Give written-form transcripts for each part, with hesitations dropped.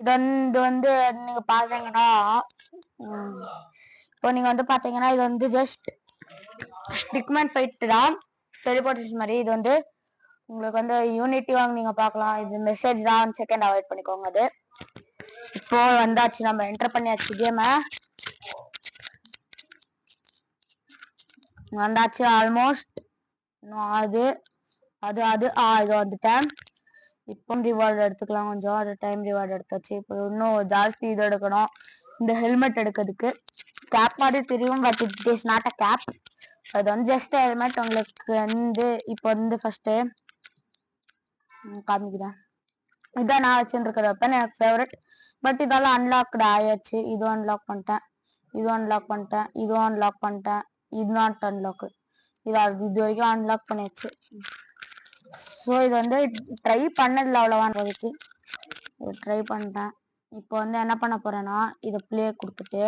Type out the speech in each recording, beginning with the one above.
இது வந்து நீங்க பாத்தீங்கன்னா இப்போ நீங்க வந்து பாத்தீங்கன்னா இது வந்து ஜஸ்ட் ஸ்டிக்மேன் ஃபைட் தான், டெலிபோர்டேஷன் மாதிரி. இது வந்து உங்களுக்கு வந்து யூனிட்டி வாங்க நீங்க பார்க்கலாம். இது மெசேஜ் தான், 1 செகண்ட் அவாய்ட் பண்ணிக்கோங்க. அது இப்போ வந்தாச்சு, நம்ம என்டர் பண்ணியாச்சு கேம, வந்தாச்சு ஆல்மோஸ்ட். அது அது அது இது வந்துட்டேன். இப்போ ரிவார்டு எடுத்துக்கலாம் கொஞ்சம், அது டைம் ரிவார்டு எடுத்தாச்சு. இப்போ இன்னும் ஜாஸ்தி இது எடுக்கணும், இந்த ஹெல்மெட் எடுக்கிறதுக்கு. கேப் மாதிரி தெரியும், but it is not a cap, அது வந்து ஜஸ்ட் ஹெல்மெட். உங்களுக்கு வந்து இப்போ வந்து ஃபர்ஸ்ட் காமிக்கிறேன். இதான் நான் வச்சுருக்கிற வெப்பன், எனக்கு ஃபேவரட். பட் இதெல்லாம் அன்லாக்டு ஆயாச்சு. இதுவும் அன்லாக் பண்ணிட்டேன், இதுவும் அன்லாக் பண்ணிட்டேன், இதுவும் அன்லாக் பண்ணிட்டேன். இது நாட் அன்லாக்கு, இது வரைக்கும் அன்லாக் பண்ணியாச்சு. ஸோ இது வந்து ட்ரை பண்ணதில்ல அவ்வளோவான் இப்போதைக்கு, ட்ரை பண்ணிட்டேன். இப்போ வந்து என்ன பண்ண போறேன்னா, இதை ப்ளே கொடுத்துட்டு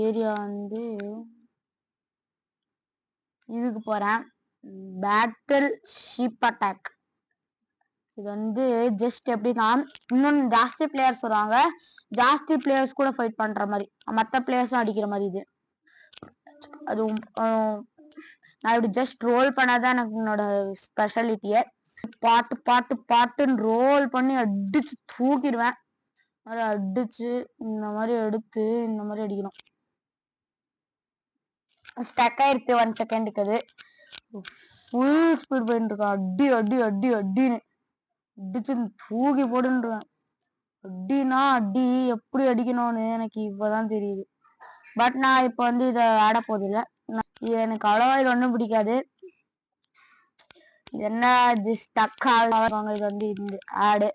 ஏரியா வந்து இதுக்கு போறேன், பேட்டில் ஷிப் அட்டாக். இது வந்து ஜஸ்ட் எப்படின்னா, இன்னும் ஜாஸ்தி பிளேயர்ஸ் வருவாங்க, ஜாஸ்தி பிளேயர்ஸ் கூட ஃபைட் பண்ற மாதிரி, மற்ற பிளேயர்ஸும் அடிக்கிற மாதிரி. இது அதுவும் நான் இப்படி ஜஸ்ட் ரோல் பண்ணாதான் எனக்கு என்னோட ஸ்பெஷாலிட்டியே. பாட்டு பாட்டு பாட்டுன்னு ரோல் பண்ணி அடிச்சு தூக்கிடுவேன். மாதிரி அடிச்சு இந்த மாதிரி எடுத்து இந்த மாதிரி அடிக்கணும். ஸ்டக் ஆயிடுச்சு 1 செகண்டுக்கு. அது ஃபுல் ஸ்பீட் போயிட்டு இருக்கேன், அடி அடி அடி அடின்னு அடிச்சு தூக்கி போடுன்றேன். அடினா அடி எப்படி அடிக்கணும்னு எனக்கு இப்பதான் தெரியுது. பட் நான் இப்போ வந்து இதை ஆட போதில்லை, எனக்கு அவ்வளவா இது ஒன்றும் பிடிக்காது. என்ன இது ஸ்டக் ஆகுவாங்க, இது வந்து இந்த ஆடு.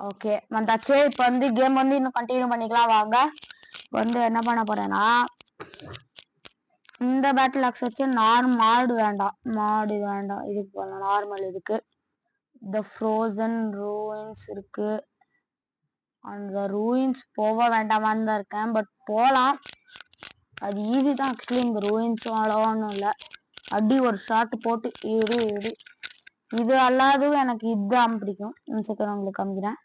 ஓகே வந்தாச்சு. இப்போ வந்து கேம் வந்து இன்னும் கண்டினியூ பண்ணிக்கலாம் வாங்க. வந்து என்ன பண்ண போறேன்னா, இந்த பேட்டில் ஆக்ஸ் வச்சு மாடு வேண்டாம், இதுக்கு போகலாம் நார்மல். இதுக்கு த ஃப்ரோசன் ரூயின்ஸ் இருக்கு, அந்த ரூயின்ஸ் போக வேண்டாமான்னு தான் இருக்கேன், பட் போகலாம், அது ஈஸி தான் ஆக்சுவலி. இந்த ரூயின்ஸும் அளவானும் இல்லை, அடி ஒரு ஷாட் போட்டு ஏறி ஏறி. இது அல்லாதும் எனக்கு இதுதான் பிடிக்கும். சீக்கிரம் உங்களுக்கு காமிக்கிறேன்.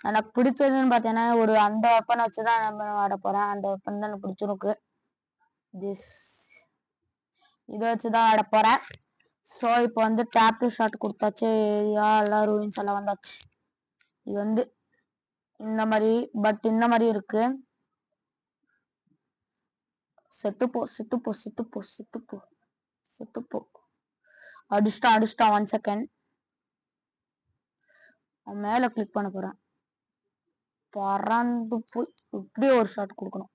எனக்கு பிடிச்சதுன்னு பார்த்தீங்கன்னா, ஒரு அந்த வெப்பனை வச்சுதான் நம்ம ஆட போறேன். அந்த வெப்பன் தான் எனக்கு பிடிச்சிருக்கு. இதை வச்சுதான் ஆட போறேன். ஸோ இப்போ வந்து டேப் டு ஷாட் கொடுத்தாச்சு, ஏரியா எல்லாம் ரூயின்ஸ் எல்லாம் வந்தாச்சு. இது வந்து இந்த மாதிரி, பட் இந்த மாதிரி இருக்கு. செத்துப்போ செத்துப்போ செத்துப்போ செத்துப்போ செத்துப்போ. அடிச்சிட்டான் 1 செகண்ட். மேல கிளிக் பண்ண போறேன், பறந்து போய் இப்படியே ஒரு ஷாட் கொடுக்கணும்.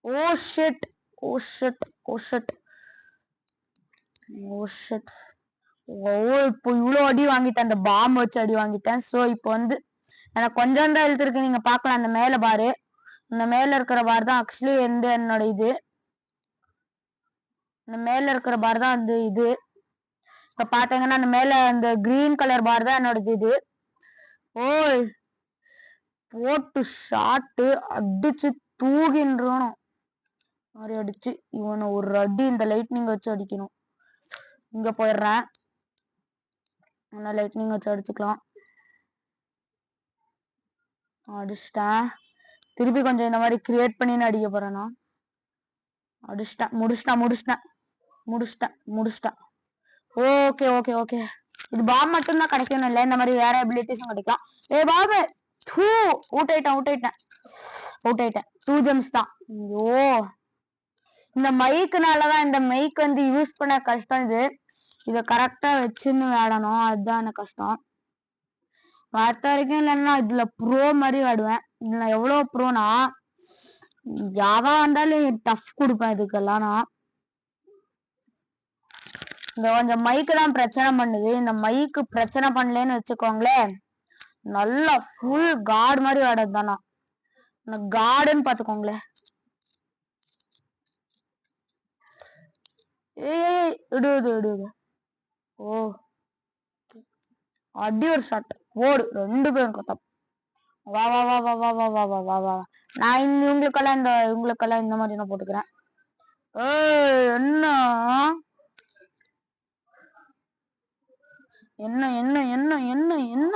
Oh shit oh shit oh shit oh shit. இப்போ இவ்வளோ அடி வாங்கிட்டேன், அந்த பாம் வச்சு அடி வாங்கிட்டேன். ஸோ இப்போ வந்து எனக்கு கொஞ்சம் தான் எழுத்து இருக்கு, நீங்க பார்க்கலாம். அந்த மேல பாரு, இந்த மேல இருக்கிற பார் தான் ஆக்சுவலி என்னோட இது. இந்த மேல இருக்கிற பார் தான் வந்து இது. இப்ப பாத்தீங்கன்னா அந்த மேல அந்த கிரீன் கலர் பார் தான் என்னோட இது. ஓய் போட்டு ஷாட்டு அடிச்சு தூகின்றணும் மாதிரி அடிச்சு இவனை ஒரு அடி இந்த லைட்னிங் வச்சு அடிக்கணும். இங்க போயிடுறேன், லைட்னிங் வச்சு அடிச்சுக்கலாம். அடிச்சிட்டேன். திருப்பி கொஞ்சம் இந்த மாதிரி கிரியேட் பண்ணின்னு அடிக்க போறேன் நான். அடிச்சிட்டேன், முடிச்சிட்டேன். Okay okay okay. இது பாம் மட்டும்தான் கிடைக்கணும் இல்லை, இந்த மாதிரி வேற எபிலிட்டிஸும் கிடைக்கலாம். பாபு அவுட் ஆயிட்டேன் 2 ஜெம்ஸ் தான். ஐயோ, இந்த மைக்குனாலதான், இந்த மைக் வந்து யூஸ் பண்ண கஷ்டம். இதை கரெக்டா வச்சுன்னு விளையாடணும், அதுதான் எனக்கு கஷ்டம். மற்ற வரைக்கும் இல்லைன்னா இதுல ப்ரோ மாதிரி விளையாடுவேன். இதுல எவ்வளவு ப்ரோனா, யாவா வந்தாலும் டஃப் கொடுப்பேன் இதுக்கெல்லாம் நான். இந்த கொஞ்சம் மைக்கு தான் பிரச்சனை பண்ணுது. இந்த மைக்கு பிரச்சனை பண்ணலன்னு வச்சுக்கோங்களேன், நல்லா ஃபுல் கார்டு மாதிரி விளையாடுறது தானா. இந்த கார்டுன்னு பாத்துக்கோங்களேன். இடு. ஓ அடி ஒரு ஷாட் ஓடு, 2 பேரும் கொத்தம். வா வா வா வா வா வா வா வா வா வா. நான் இவங்களுக்கெல்லாம் இந்த மாதிரி நான் போட்டுக்கிறேன். என்ன என்ன என்ன என்ன என்ன என்ன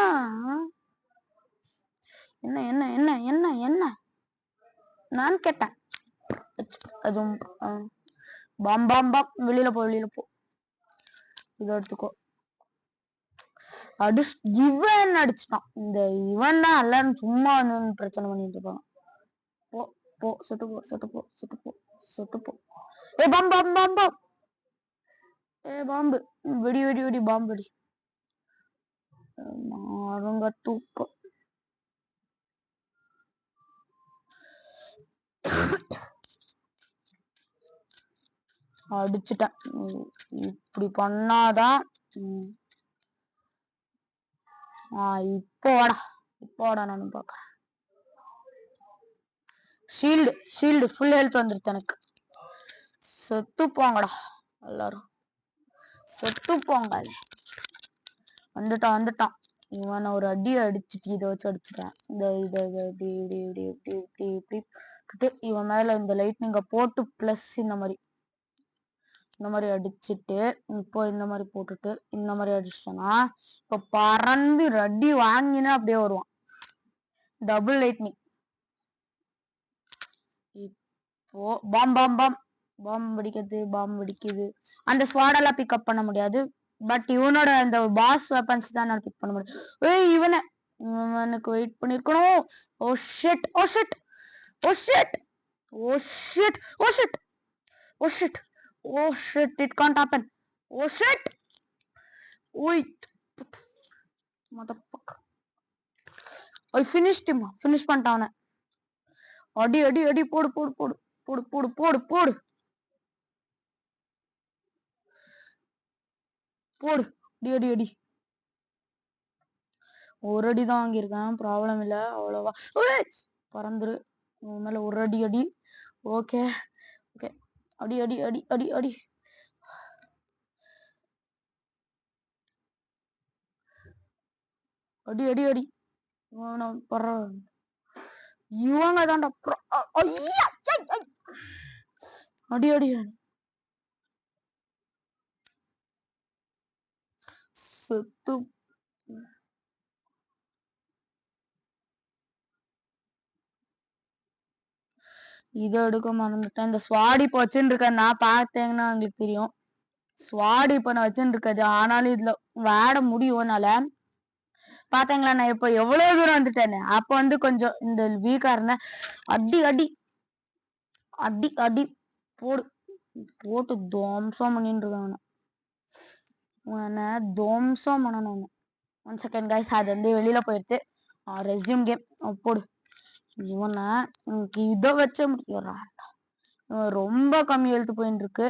என்ன என்ன என்ன என்ன என்ன நான் கேட்டேன். அதுவும் பாம் பாம் பாம். வெளியில போ. இதை எடுத்துக்கோ. இவன் அடிச்சுட்டான். இந்த இவன் தான் எல்லாரும் சும்மா வந்து பிரச்சனை பண்ணிட்டு இருப்பாங்க. போ போ செத்து போ. ஏ பாம் பாம் பாம் பாம். ஏ பாம்பு. வெடி பாம்பு வெடி. மாறுங்க தூக்கம். அடிச்சுட்டேன். இப்படி பண்ணாதான் இப்போடா நானும் பாக்குறேன். ஷீல்டு ஃபுல் ஹெல்த் வந்துருச்சு எனக்கு. செத்து போங்கடா எல்லாரும், செத்து போங்க. வந்துட்டான். இவனை ஒரு அடி அடிச்சுட்டு இதை வச்சு அடிச்சுட்டேன். இவன் மேல இந்த லைட்னிங்க போட்டு பிளஸ் இந்த மாதிரி அடிச்சுட்டு, இப்போ இந்த மாதிரி போட்டுட்டு இந்த மாதிரி அடிச்சிட்டோம்னா இப்ப பறந்து அடி வாங்கினா அப்படியே வருவான். Double lightning. இப்போ பாம் வெடிக்குது. அந்த ஸ்வாடெல்லாம் பிக்கப் பண்ண முடியாது. பட் இவனோட அந்த பாஸ் வெப்பன்ஸ் தான் நான் பிக் பண்ண முடியும். ஏய் இவனுக்கு வெயிட் பண்ணிருக்கணும். Oh shit it can't happen. Oh shit. Wait. Motherfucker. I finished him. Finish பண்ணிட்டான். அடி போடு. அடி. ஒரு அடி தான் வாங்கியிருக்கேன். ப்ராப்ளம் இல்ல. அவ்வளவா பறந்துரு. மேல ஒரு அடி. ஓகே. அடி. இவங்க தான்டா அடி. செத்து. இதை எடுக்க மறந்துட்டேன். இந்த ஸ்வாட் இப்ப வச்சுட்டு இருக்கேன். நான் பார்த்தேங்கன்னா உங்களுக்கு தெரியும். ஸ்வாட் இப்ப நான் வச்சுட்டு இருக்காது. ஆனாலும் இதுல விளையாட முடியும்னால பாத்தீங்களா, நான் இப்ப எவ்வளவு தூரம் வந்துட்டேன்னு. அப்ப வந்து கொஞ்சம் இந்த வீக்கா இருந்தேன். அடி போட்டு துவம்சம் பண்ணிட்டு இருக்காங்க. துவம்சம் பண்ணணும். 1 செகண்ட் கைஸ், அது வந்து வெளியில போயிடுச்சு. ரெஸ்யூம் கேம் போடு. இவனை இதை வச்ச முடியும். ரொம்ப கம்மி எழுத்து போயிட்டு இருக்கு.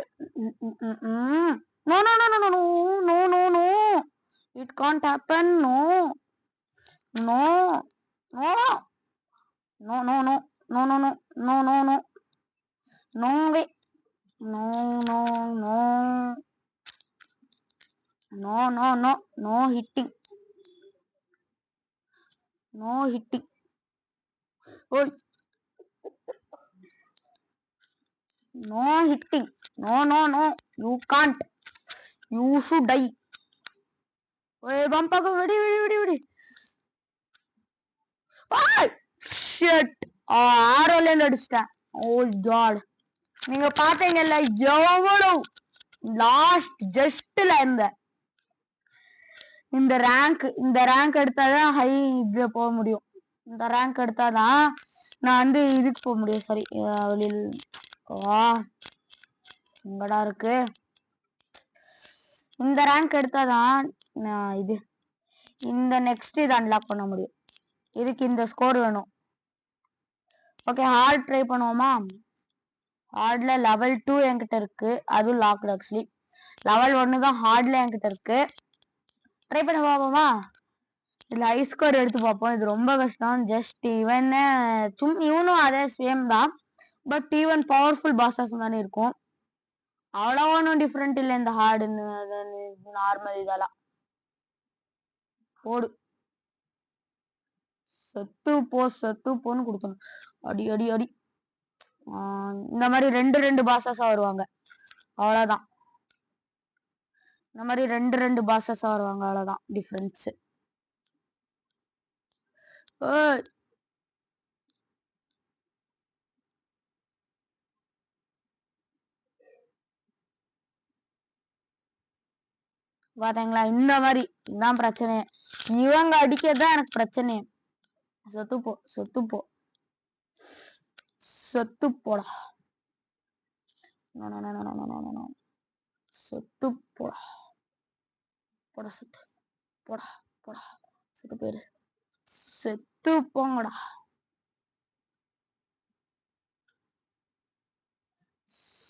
No it can't happen. No way. No hitting. ஓய், no hitting. No, you can't. You should die. Oye, பம்பாக்கு வெடி. Shit. ஆரோல இருந்து அடிச்சிட்டேன். Oh god. நீங்க பாத்தீங்கல்ல எவ்வளவு லாஸ்ட் ஜஸ்ட்ல இருந்த. இந்த ரேங்க் எடுத்தாதான் ஹை இது போக முடியும். இந்த ரேங்க் எடுத்தாதான் நான் வந்து இதுக்கு போக முடியும். சரி, வெளியில் எங்கடா இருக்கு. இந்த ரேங்க் எடுத்தாதான் நான் இந்த நெக்ஸ்ட் இது அன்லாக் பண்ண முடியும். இதுக்கு இந்த ஸ்கோர் வேணும். ஓகே, ஹார்ட் ட்ரை பண்ணுவோமா? ஹார்ட்ல லெவல் 2 என்கிட்ட இருக்கு. அதுவும் லாக்டு. ஆக்சுவலி லெவல் 1 தான் ஹார்ட்ல என்கிட்ட இருக்கு. ட்ரை பண்ணி பார்ப்போமா? இதுல ஹை ஸ்கோர் எடுத்து பார்ப்போம். இது ரொம்ப கஷ்டம். ஜஸ்ட் இவனும் அதே சேம் தான். பட் ஈவன் பவர்ஃபுல் பாஸஸ் மாதிரி இருக்கும். அவ்வளோ ஒன்றும் டிஃப்ரெண்ட் இல்லை இந்த ஹார்டுன்னு நார்மல் இதெல்லாம். போடு. செத்து போன்னு கொடுக்கணும். அடி. இந்த மாதிரி ரெண்டு பாசஸா வருவாங்க. அவ்வளவுதான். இந்த மாதிரி ரெண்டு பாசஸ் வருவாங்க, அவ்வளவுதான் டிஃபரன்ஸ். பாத்தீங்களா, இந்த மாதிரி இதுதான் பிரச்சனை. இவங்க அடிக்கிறதுதான் எனக்கு பிரச்சனை. செத்துப்போ செத்துப்போ செத்துப்போடா, செத்துப்போடா, போடா செத்து, போடா போடா செத்து போயிரு, செத்து போங்கடா,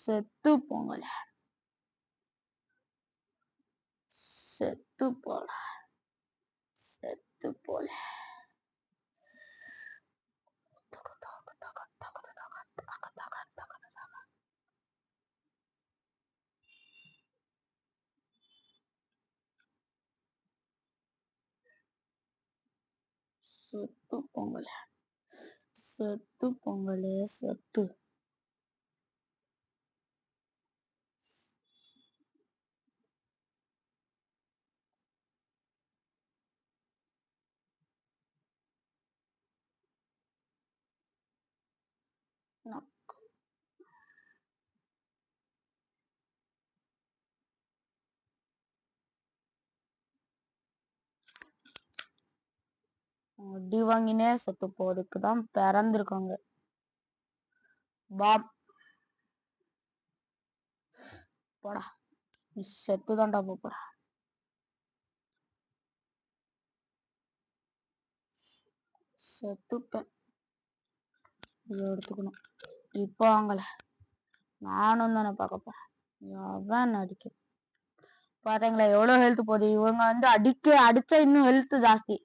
செத்து போங்கல, செத்து போல, செத்து போல. செத்து பொங்கல, செத்து பொங்கலே, செத்து. அடி வாங்கினே செத்து போறதுக்குதான் பிறந்திருக்காங்க. பாப் போடா, நீ செத்துதான்டா போற. செத்துப்பேன். இதை எடுத்துக்கணும். இப்போ வாங்கல, நானும் தானே பார்க்க போறேன். அவன் அடிக்க பாத்தீங்களா எவ்வளவு ஹெல்த் போகுது. இவங்க வந்து அடிச்சா இன்னும் ஹெல்த் ஜாஸ்தி.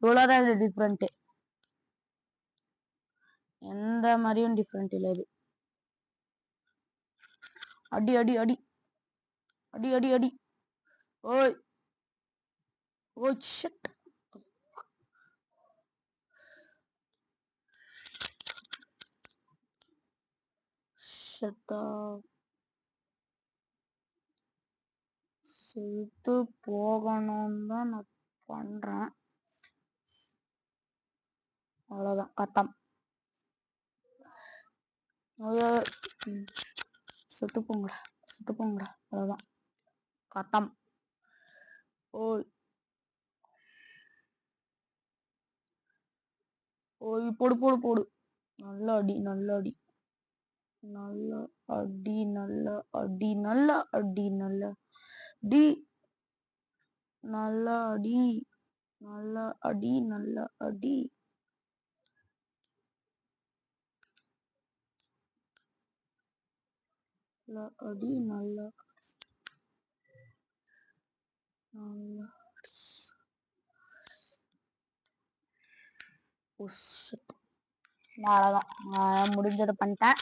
இவ்வளவுதான் இது டிஃப்ரெண்ட். எந்த மாதிரியும் டிஃப்ரெண்ட் இல்லை இது. அடி அடி அடி அடி அடி அடி. ஓய் ஓய் ஷிட். செத்து போகணும்னு தான் நான் பண்றேன். அவ்வளவுதான் கத்தம். செத்து போங்கடா, செத்து போங்கடா, அவ்வளவுதான் கத்தம். ஓய் ஓய் போடு போடு போடு. நல்ல அடி, நல்ல அடி, நல்ல அடி, நல்ல அடி, நல்ல அடி, நல்ல அடி, நல்ல அடி, நல்ல அடி, நல்ல அடி. நல்ல அடி, நல்ல நல்ல அவ்வளவுதான், முடிஞ்சதை பண்ணிட்டேன்.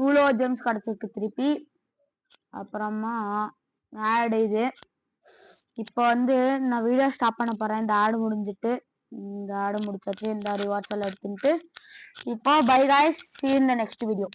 இவ்வளோ ஜெம்ஸ் கிடைச்சிருக்கு திருப்பி. அப்புறமா ஆடு இது. இப்போ வந்து நான் வீடியோ ஸ்டாப் பண்ண போறேன். இந்த ஆடு முடிஞ்சிட்டு, இந்த ஆடு முடிச்சாச்சு. இந்த ரிவார்ட்ஸ் எல்லாம் எடுத்துட்டு இப்போ by guys, see you in the next video.